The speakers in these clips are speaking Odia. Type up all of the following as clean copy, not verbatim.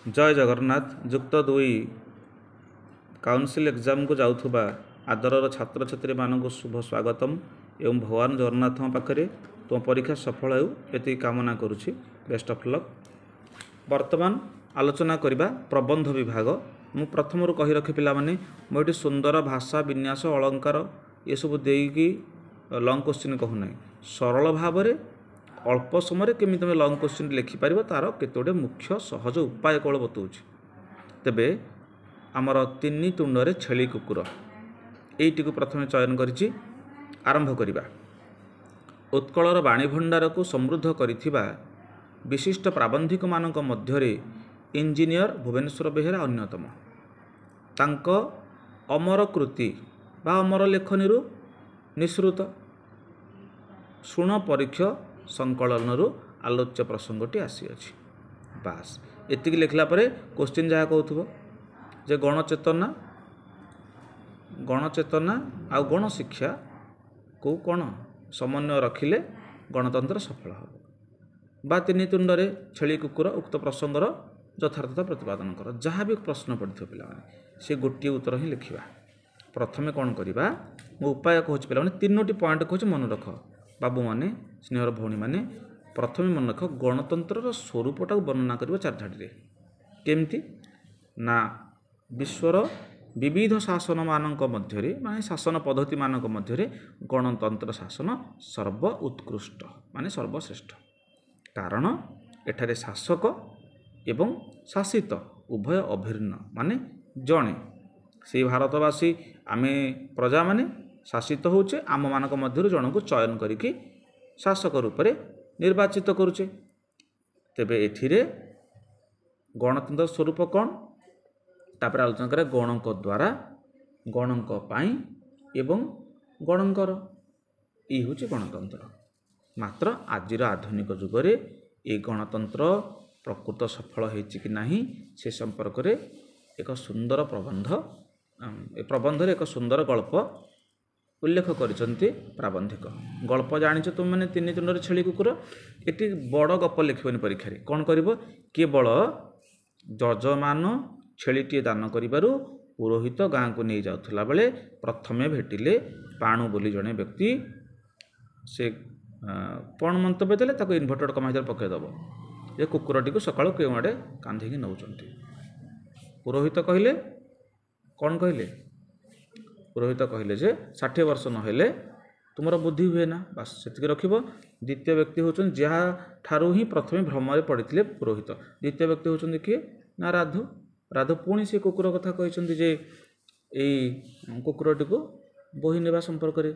जय जगन्नाथ जुक्त दुई काउनसिल एग्जाम को जाऊथुबा आदरर छात्र छात्री मानक शुभ स्वागतम एवं भगवान जगन्नाथ पाखे तुम परीक्षा सफल हो ये कामना करुछि। Best of luck. वर्तमान आलोचना करबा प्रबंध विभाग। मु प्रथम कही रखी पिला माने मोटी सुंदर भाषा विन्यास अलंकार ये सब देकी लंग क्वेश्चन कहूना सरल भाव में अल्प समय केमी तुम लंग क्वेश्चन लिखिपार तार केतोटे मुख्य सहज उपाय कौन बताऊँ। तेबे आमर तीन तुंडरे छेली कुकुर यहीटी को प्रथम चयन करिछि। आरंभ करिबा। उत्कलर बाणीभंडार को समृद्ध करिथिबा विशिष्ट प्राबंधिक मानक मध्यरे इंजीनियर भुवनेश्वर बेहेरा अन्यतम। तांको अमर कृति बा अमर लेखनी निसृत शुण परीक्ष संकलन आलोच्य प्रसंगटी आसी अछि। बास एतिक लिखला परे क्वेश्चन जहाँ कहूथबो जे गणचेतना आ गणशिक्षा को कौन समन्वय रखिले गणतंत्र सफल हो बा तीन तुंडरे छेली कुकुर उक्त प्रसंगर यथार्थता प्रतिपादन कर। जहाँ भी प्रश्न पड़े पे से गोटे उत्तर ही लिखा। प्रथमे कौन करवा मो उपाय कहूँ पे तीनोटी पॉइंट कहूँ मन रख बाबू माने स्नेहर भौणी माने। प्रथमे मन रख गणतंत्र स्वरूपटा वर्णना कर चार धाड़ी केमती ना विश्वर विविध शासन मानक मध्यरे माने शासन पद्धति मानक मध्यरे गणतंत्र शासन सर्व उत्कृष्ट माने सर्वश्रेष्ठ। कारण एठारे शासक एवं शासित उभय अभिन्न माने जणे से भारतवासी आमे प्रजा माने शासित होचे आम मानक मध्यरु जणको चयन करिके शासक रूप में निर्वाचित करुचे। तेबे एथिरे गणतंत्र स्वरूप कौन तापर आलोचना करे गणक द्वारा गणक पाई एवं गणकर ये हूँ गणतंत्र। मात्र आजिर आधुनिक जुगरे ये गणतंत्र प्रकृत सफल होइछि कि नाही से संपर्क में एक सुंदर प्रबंध एक सुंदर गल्प उल्लेख करिसंती प्राबंधिक। गल्प जानिଛ तुम मैंने तीन तुंडरे छेली कुकुर एटी बड़ गप लिखबनी परीक्षा रे कौन करिवो केवल जजमान छेलीटी दान करिबारु पुरोहित गाँ को नहीं जाउथला बेले प्रथमे भेटिले पाणु बोली जड़े व्यक्ति से कौन मंतव्य देले ताको इन्वर्टर कमाइदर पकईदेव ये कुकुरटी को सकाळु केउ आड़े कांधिकी नौचंती। पुरोहित कहले कौन कहले पुरोहित कहले जे 60 वर्ष नहेले तुमर बुद्धि हुए ना बास से रखिब। द्वितीय व्यक्ति होचन जहाँ ठारू ही प्रथमे भ्रम पड़ते पुरोहित। द्वितीय व्यक्ति होचन किए ना राधु। राधु पुणी से कुकुर कथा कहते जे यही कुकुरटी को बोही नेबा संपर्क में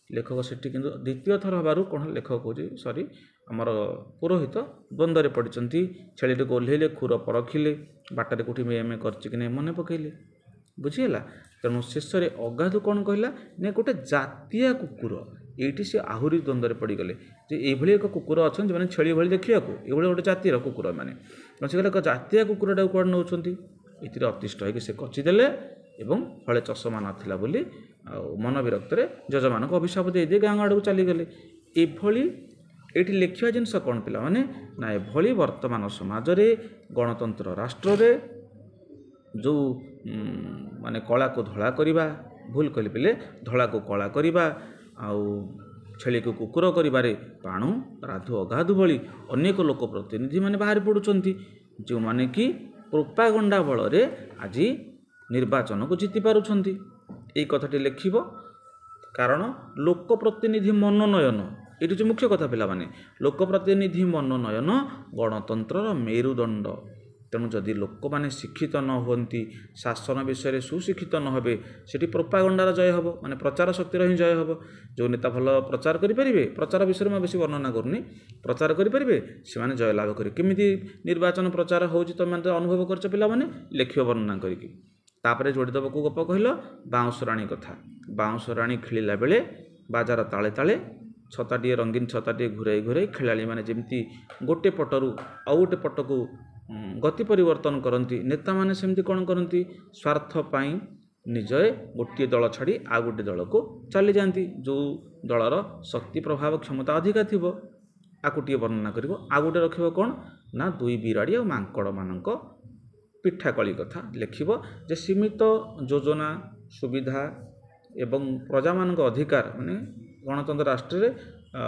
लेखक सेठी किंतु द्वितीय थर हबारु कौन लेखक कौच सॉरी आमर पुरोहित द्वंद्वे पड़ती छेली को ओह्लैले खुर परखिले बाटर कौटी मे करछि कि नहीं मन पकईले बुझीगला। तेणु शेष में अगाधु कौन कहला ने गोटे जातीय कुकुर ये सी आहरी द्वंद्वे पड़गले जे ये एक कुकुर अच्छा जो मैंने छेली भाई देखा ये गोटे जातीय कुकुर मैंने से कहले जातीय कुकुरटा कौन नौकरी ये अतिष्ठ होगी से कचिदेले एवं हले चषमा नाला बोली मन विरक्त जजमान को अभिशाप दे गाँ आड़ को चलीगले। ये लिखा जिनस कौन पिला माने ना एभली वर्तमान समाज रे गणतंत्र राष्ट्र रे जो माने कला को धला करिबा भूल कले पिले धला को कला करिबा आउ छेली को कुकुर करिबारे पाणु राधु अगाधु भली अनेक लोक प्रतिनिधि माने बाहर पड़ुचंती जो माने कि प्रोपागंडा बल रे आज निर्वाचन को जीति पारुछंती। एई कथाटी लिखिबो कारण लोक प्रतिनिधि मनोनयन ये जो मुख्य कथा पिला माने लोक प्रतिनिधि मनोनयन गणतंत्र मेरुदंड। तेणु जदि लोक मैंने शिक्षित न होती शासन विषय सुशिक्षित न हे से प्रोपागंडार जय हम माने प्रचार शक्तिर ही जय हम। जो नेता भल प्रचार करें प्रचार विषय में बेसी वर्णना करनी प्रचार करें से जय लाभ करें केमी निर्वाचन प्रचार हो तुम तो अनुभव कर पिला माने लिख वर्णना करके तापर जोड़ीदेव को गप कहल बाउंसराणी कथा। बाउंसराणी खेलिला बेले बाजार ताले ताले छताटे रंगीन छताटे घुराई घुराई खेलाड़ी मैंने जमी गोटे पटरू आउ गोटे पटक गति परिवर्तन करती नेता माने सेमती कौन करती स्वार्थ पाई निजे गोटे दल छाड़ी आ गोटे दल को चली जाती जो दलर शक्ति प्रभाव क्षमता अधिका थी आकु टे वर्णना कर आ गोटे रखिब कौन ना दुई बिराड़ी आ मांकड़ मानक ପିଠାକଳି କଥା ଲେଖିବ ଯେ ସୀମିତ ଯୋଜନା ସୁବିଧା ଏବଂ ପ୍ରଜାମାନଙ୍କ ଅଧିକାର ମାନେ ଗଣତନ୍ତ୍ର ରାଷ୍ଟ୍ରରେ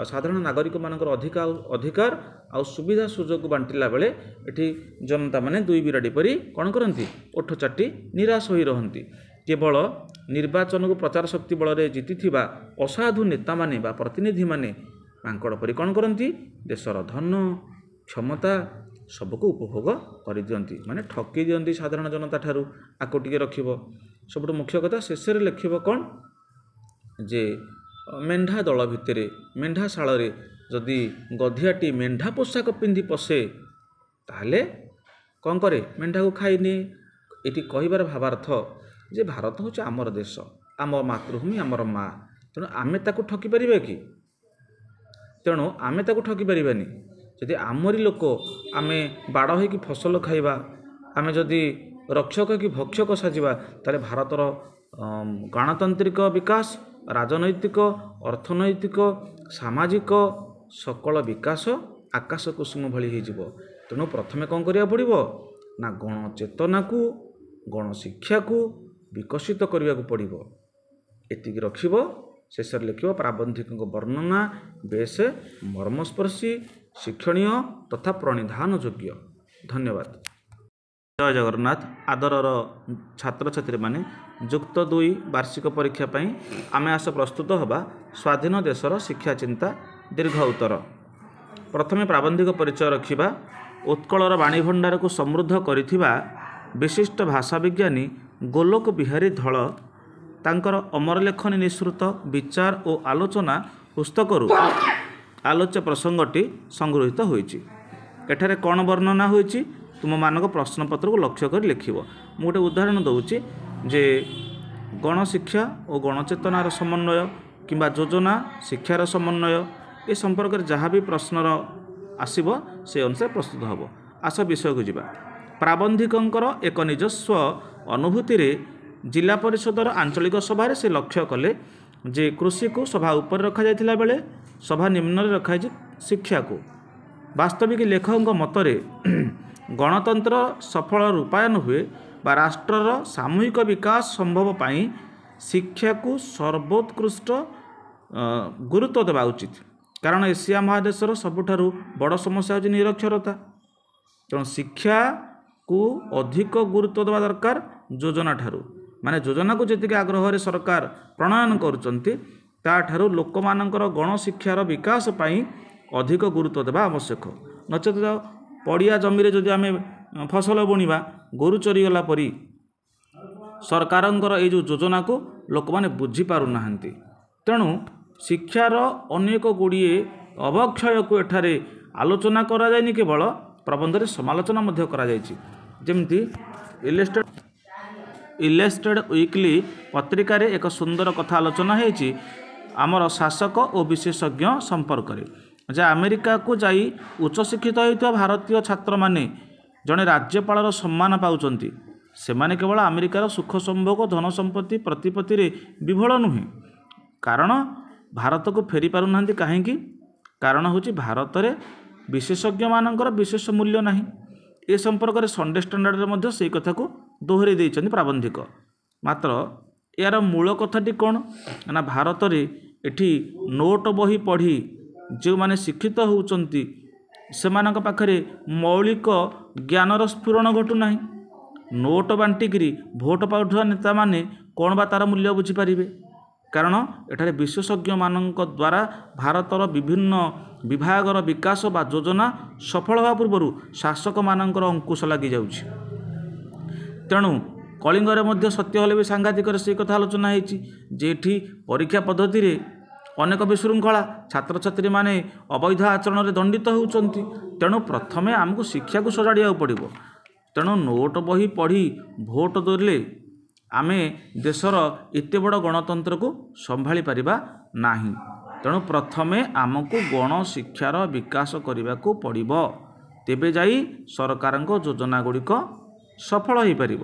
ସାଧାରଣ ନାଗରିକମାନଙ୍କର ଅଧିକାର ଆଉ ସୁବିଧା ସୁଯୋଗ ବାଣ୍ଟିଲା ବେଳେ ଏଠି ଜନତା ମାନେ ଦୁଇ ବିରାଡ଼ି ପରି କ'ଣ କରନ୍ତି ଓଠ ଚାଟି ନିରାଶ ହୋଇ ରହନ୍ତି। କେବଳ ନିର୍ବାଚନକୁ ପ୍ରଚାର ଶକ୍ତି ବଳରେ ଜିତିଥିବା ଅସାଧୁ ନେତାମାନେ ବା ପ୍ରତିନିଧିମାନେ ମାଙ୍କଡ଼ ପରି କ'ଣ କରନ୍ତି ଦେଶର ଧନ କ୍ଷମତା ସବୁକୁ ଉପଭୋଗ କରିଦିଅନ୍ତି ମାନେ ଠକି ଦିଅନ୍ତି ସାଧାରଣ ଜନତା ଠାରୁ। ଆକୁ ଟିକେ ରଖିବ। ସବୁଠୁ ମୁଖ୍ୟ କଥା ଶେଷରେ ଲେଖିବ କ'ଣ ଯେ ମେଣ୍ଢା ଦଳ ଭିତରେ ମେଣ୍ଢାଶାଳରେ ଯଦି ଗଧିଆଟି ମେଣ୍ଢା ପୋଷାକ ପିନ୍ଧି ପଶେ ତାହେଲେ କ'ଣ କରେ ମେଣ୍ଢାକୁ ଖାଇନିଏ। ଏଠି କହିବାର ଭାବାର୍ଥ ଯେ ଭାରତ ହେଉଛି ଆମର ଦେଶ ଆମ ମାତୃଭୂମି ଆମର ମା ତେଣୁ ଆମେ ତାକୁ ଠକି ପାରିବା କି? ତେଣୁ ଆମେ ତାକୁ ଠକି ପାରିବାନି। ଯଦି ଆମରି ଲୋକ ଆମେ ବାଡ଼ ହୋଇକି ଫସଲ ଖାଇବା ଆମେ ଯଦି ରକ୍ଷକ କି ଭକ୍ଷକ ସାଜିବା ତାହେଲେ ଭାରତର ଗଣତାନ୍ତ୍ରିକ ବିକାଶ ରାଜନୈତିକ ଅର୍ଥନୈତିକ ସାମାଜିକ ସକଳ ବିକାଶ ଆକାଶ କୁସୁମ ଭଳି ହୋଇଯିବ। ତେଣୁ ପ୍ରଥମେ କ'ଣ କରିବାକୁ ପଡ଼ିବ ନା ଗଣଚେତନାକୁ ଗଣଶିକ୍ଷାକୁ ବିକଶିତ କରିବାକୁ ପଡ଼ିବ। ଏତିକି ରଖିବ। ଶେଷରେ ଲେଖିବ ପ୍ରାବନ୍ଧିକଙ୍କ ବର୍ଣ୍ଣନା ବେଶ ମର୍ମସ୍ପର୍ଶୀ ଶିକ୍ଷଣୀୟ ତଥା ପ୍ରଣିଧାନ ଯୋଗ୍ୟ। ଧନ୍ୟବାଦ। ଜୟ ଜଗନ୍ନାଥ। ଆଦରର ଛାତ୍ରଛାତ୍ରୀମାନେ ଯୁକ୍ତ 2 ବାର୍ଷିକ ପରୀକ୍ଷା ପାଇଁ ଆମେ ଆସ ପ୍ରସ୍ତୁତ ହେବା ସ୍ୱାଧୀନ ଦେଶର ଶିକ୍ଷା ଚିନ୍ତା ଦୀର୍ଘ ଉତ୍ତର। ପ୍ରଥମେ ପ୍ରାବନ୍ଧିକ ପରିଚୟ ରଖିବା। ଉତ୍କଳର ବାଣୀଭଣ୍ଡାରକୁ ସମୃଦ୍ଧ କରିଥିବା ବିଶିଷ୍ଟ ଭାଷା ବିଜ୍ଞାନୀ ଗୋଲୋକ ବିହାରୀ ଧଳ ତାଙ୍କର ଅମର ଲେଖନୀ ନିଃସୃତ ବିଚାର ଓ ଆଲୋଚନା ପୁସ୍ତକରୁ ଆଲୋଚ୍ୟ ପ୍ରସଙ୍ଗଟି ସଂଗୃହୀତ ହୋଇଛି। ଏଠାରେ କ'ଣ ବର୍ଣ୍ଣନା ହୋଇଛି ତୁମମାନଙ୍କ ପ୍ରଶ୍ନପତ୍ରକୁ ଲକ୍ଷ୍ୟ କରି ଲେଖିବ। ମୁଁ ଗୋଟେ ଉଦାହରଣ ଦେଉଛି ଯେ ଗଣଶିକ୍ଷା ଓ ଗଣଚେତନାର ସମନ୍ୱୟ କିମ୍ବା ଯୋଜନା ଶିକ୍ଷାର ସମନ୍ୱୟ ଏ ସମ୍ପର୍କରେ ଯାହା ବି ପ୍ରଶ୍ନର ଆସିବ ସେ ଅନୁସାରେ ପ୍ରସ୍ତୁତ ହେବ। ଆସ ବିଷୟକୁ ଯିବା। ପ୍ରାବନ୍ଧିକଙ୍କର ଏକ ନିଜସ୍ୱ ଅନୁଭୂତିରେ ଜିଲ୍ଲା ପରିଷଦର ଆଞ୍ଚଳିକ ସଭାରେ ସେ ଲକ୍ଷ୍ୟ କଲେ ଯେ କୃଷିକୁ ସଭା ଉପରେ ରଖାଯାଇଥିଲା ବେଳେ ସଭା ନିମ୍ନରେ ରଖାଯାଇଛି ଶିକ୍ଷାକୁ। ବାସ୍ତବିକ ଲେଖକଙ୍କ ମତରେ ଗଣତନ୍ତ୍ର ସଫଳ ରୂପାୟନ ହୁଏ ବା ରାଷ୍ଟ୍ରର ସାମୂହିକ ବିକାଶ ସମ୍ଭବ ପାଇଁ ଶିକ୍ଷାକୁ ସର୍ବୋତ୍କୃଷ୍ଟ ଗୁରୁତ୍ୱ ଦେବା ଉଚିତ। କାରଣ ଏସିଆ ମହାଦେଶର ସବୁଠାରୁ ବଡ଼ ସମସ୍ୟା ହେଉଛି ନିରକ୍ଷରତା। ତେଣୁ ଶିକ୍ଷାକୁ ଅଧିକ ଗୁରୁତ୍ୱ ଦେବା ଦରକାର ଯୋଜନା ଠାରୁ। ମାନେ ଯୋଜନାକୁ ଯେତିକି ଆଗ୍ରହରେ ସରକାର ପ୍ରଣୟନ କରୁଛନ୍ତି ତାଠାରୁ ଲୋକମାନଙ୍କର ଗଣଶିକ୍ଷାର ବିକାଶ ପାଇଁ ଅଧିକ ଗୁରୁତ୍ୱ ଦେବା ଆବଶ୍ୟକ। ନଚେତ ପଡ଼ିଆ ଜମିରେ ଯଦି ଆମେ ଫସଲ ବୁଣିବା ଗୋରୁ ଚରିଗଲା ପରି ସରକାରଙ୍କର ଏଇ ଯେଉଁ ଯୋଜନାକୁ ଲୋକମାନେ ବୁଝିପାରୁନାହାନ୍ତି। ତେଣୁ ଶିକ୍ଷାର ଅନେକ ଗୁଡ଼ିଏ ଅବକ୍ଷୟକୁ ଏଠାରେ ଆଲୋଚନା କରାଯାଇନି କେବଳ ପ୍ରବନ୍ଧରେ ସମାଲୋଚନା ମଧ୍ୟ କରାଯାଇଛି। ଯେମିତି ଇଲେଷ୍ଟ୍ରେଡ୍ ୱିକଲି ପତ୍ରିକାରେ ଏକ ସୁନ୍ଦର କଥା ଆଲୋଚନା ହୋଇଛି ଆମର ଶାସକ ଓ ବିଶେଷଜ୍ଞ ସମ୍ପର୍କରେ। ଯେ ଆମେରିକାକୁ ଯାଇ ଉଚ୍ଚଶିକ୍ଷିତ ହୋଇଥିବା ଭାରତୀୟ ଛାତ୍ରମାନେ ଜଣେ ରାଜ୍ୟପାଳର ସମ୍ମାନ ପାଉଛନ୍ତି। ସେମାନେ କେବଳ ଆମେରିକାର ସୁଖ ସମ୍ଭୋଗ ଧନ ସମ୍ପତ୍ତି ପ୍ରତିପତ୍ତିରେ ବିଭୋଳ ନୁହେଁ। କାରଣ ଭାରତକୁ ଫେରି ପାରୁନାହାନ୍ତି କାହିଁକି? କାରଣ ହେଉଛି ଭାରତରେ ବିଶେଷଜ୍ଞମାନଙ୍କର ବିଶେଷ ମୂଲ୍ୟ ନାହିଁ। ଏ ସମ୍ପର୍କରେ ସଣ୍ଡେ ଷ୍ଟାଣ୍ଡାର୍ଡ଼ରେ ମଧ୍ୟ ସେଇ କଥାକୁ ଦୋହରାଇ ଦେଇଛନ୍ତି ପ୍ରାବନ୍ଧିକ। ମାତ୍ର ଏହାର ମୂଳ କଥାଟି କ'ଣ ନା ଭାରତରେ ଏଠି ନୋଟ ବହି ପଢ଼ି ଯେଉଁମାନେ ଶିକ୍ଷିତ ହେଉଛନ୍ତି ସେମାନଙ୍କ ପାଖରେ ମୌଳିକ ଜ୍ଞାନର ସ୍ଫୁରଣ ଘଟୁନାହିଁ। ନୋଟ ବାଣ୍ଟିକିରି ଭୋଟ ପାଉଥିବା ନେତାମାନେ କ'ଣ ବା ତା'ର ମୂଲ୍ୟ ବୁଝିପାରିବେ? କାରଣ ଏଠାରେ ବିଶେଷଜ୍ଞମାନଙ୍କ ଦ୍ୱାରା ଭାରତର ବିଭିନ୍ନ ବିଭାଗର ବିକାଶ ବା ଯୋଜନା ସଫଳ ହେବା ପୂର୍ବରୁ ଶାସକମାନଙ୍କର ଅଙ୍କୁଶ ଲାଗିଯାଉଛି। ତେଣୁ କଳିଙ୍ଗରେ ମଧ୍ୟ ସତ୍ୟ ହେଲେ ବି ସାଂଘାତିକରେ ସେଇ କଥା ଆଲୋଚନା ହୋଇଛି ଯେ ଏଠି ପରୀକ୍ଷା ପଦ୍ଧତିରେ ଅନେକ ବିଶୃଙ୍ଖଳା ଛାତ୍ରଛାତ୍ରୀମାନେ ଅବୈଧ ଆଚରଣରେ ଦଣ୍ଡିତ ହେଉଛନ୍ତି। ତେଣୁ ପ୍ରଥମେ ଆମକୁ ଶିକ୍ଷାକୁ ସଜାଡ଼ିବାକୁ ପଡ଼ିବ। ତେଣୁ ନୋଟ ବହି ପଢ଼ି ଭୋଟ ଦେଲେ ଆମେ ଦେଶର ଏତେ ବଡ଼ ଗଣତନ୍ତ୍ରକୁ ସମ୍ଭାଳି ପାରିବା ନାହିଁ। ତେଣୁ ପ୍ରଥମେ ଆମକୁ ଗଣଶିକ୍ଷାର ବିକାଶ କରିବାକୁ ପଡ଼ିବ। ତେବେ ଯାଇ ସରକାରଙ୍କ ଯୋଜନା ଗୁଡ଼ିକ ସଫଳ ହୋଇପାରିବ।